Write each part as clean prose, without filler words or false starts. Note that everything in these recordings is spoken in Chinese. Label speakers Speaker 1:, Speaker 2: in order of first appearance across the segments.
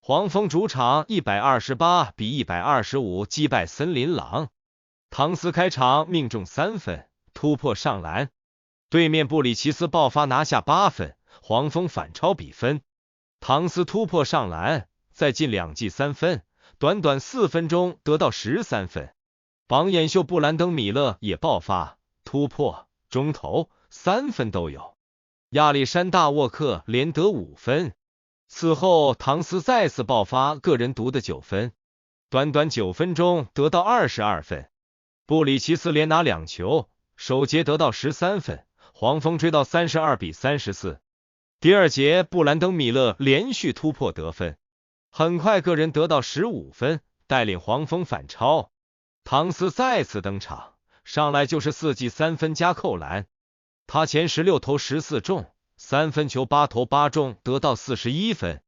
Speaker 1: 黄蜂主场128-125击败森林狼。唐斯开场命中3分，突破上篮。对面布里奇斯爆发拿下8分，黄蜂反超比分。唐斯突破上篮，再进2记3分，短短4分钟得到13分。榜眼秀布兰登·米勒也爆发，突破、中投、3分都有。亚历山大·沃克连得5分。此后唐斯再次爆发，个人独得9分，短短9分钟得到22分。布里奇斯连拿2球，首节得到13分，黄蜂追到32-34。第二节布兰登·米勒连续突破得分，很快个人得到15分，带领黄蜂反超。唐斯再次登场，上来就是4记3分加扣篮。他前16投14中，3分球8投8中，得到41分，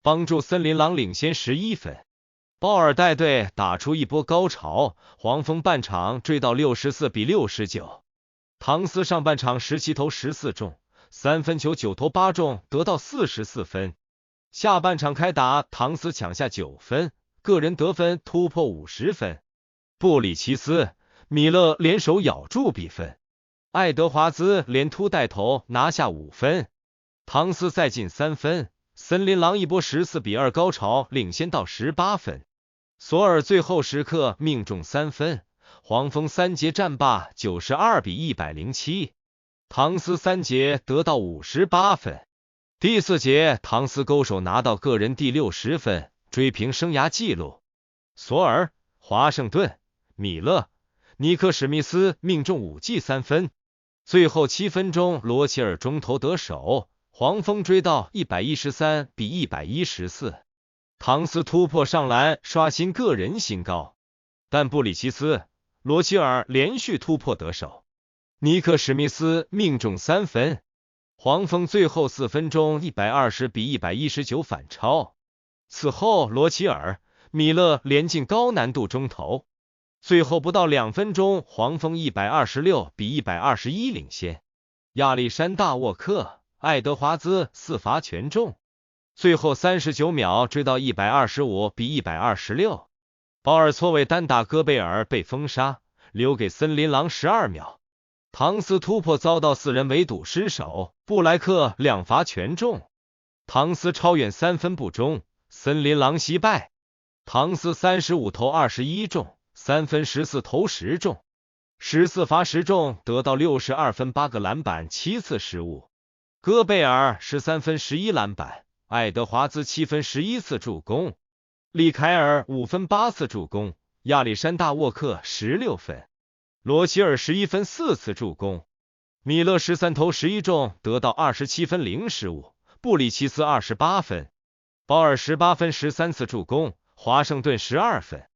Speaker 1: 帮助森林狼领先11分。鲍尔带队打出一波高潮，黄蜂半场追到64-69。唐斯上半场17投14中，3分球9投8中，得到44分。下半场开打，唐斯抢下9分，个人得分突破50分。布里奇斯、米勒联手咬住比分，爱德华兹连突带投拿下5分。唐斯再进3分，森林狼一波14-2高潮，领先到18分。索尔最后时刻命中3分，黄蜂3节战罢92-107。唐斯3节得到58分。第4节唐斯勾手拿到个人第60分，追平生涯纪录。索尔、华盛顿、米勒、尼克史密斯命中5记3分。最后7分钟罗齐尔中投得手，黄蜂追到113-114。唐斯突破上篮，刷新个人新高，但布里奇斯、罗齐尔连续突破得手，尼克史密斯命中3分。黄蜂最后4分钟120-119反超。此后罗齐尔、米勒连进高难度中投，最后不到2分钟，黄蜂126-121领先。亚历山大·沃克、爱德华兹4罚全中，最后39秒追到125-126。保尔错位单打戈贝尔被封杀，留给森林狼12秒。唐斯突破遭到4人围堵失手，布莱克2罚全中，唐斯超远3分不中，森林狼惜败。唐斯35投21中，3分14投10中，14罚10中，得到62分，8个篮板，7次失误。戈贝尔13分11篮板，爱德华兹7分11次助攻，利凯尔5分8次助攻，亚历山大沃克16分，罗齐尔11分4次助攻，米勒13投11中，得到27分0失误，布里奇斯28分，保尔18分13次助攻，华盛顿12分。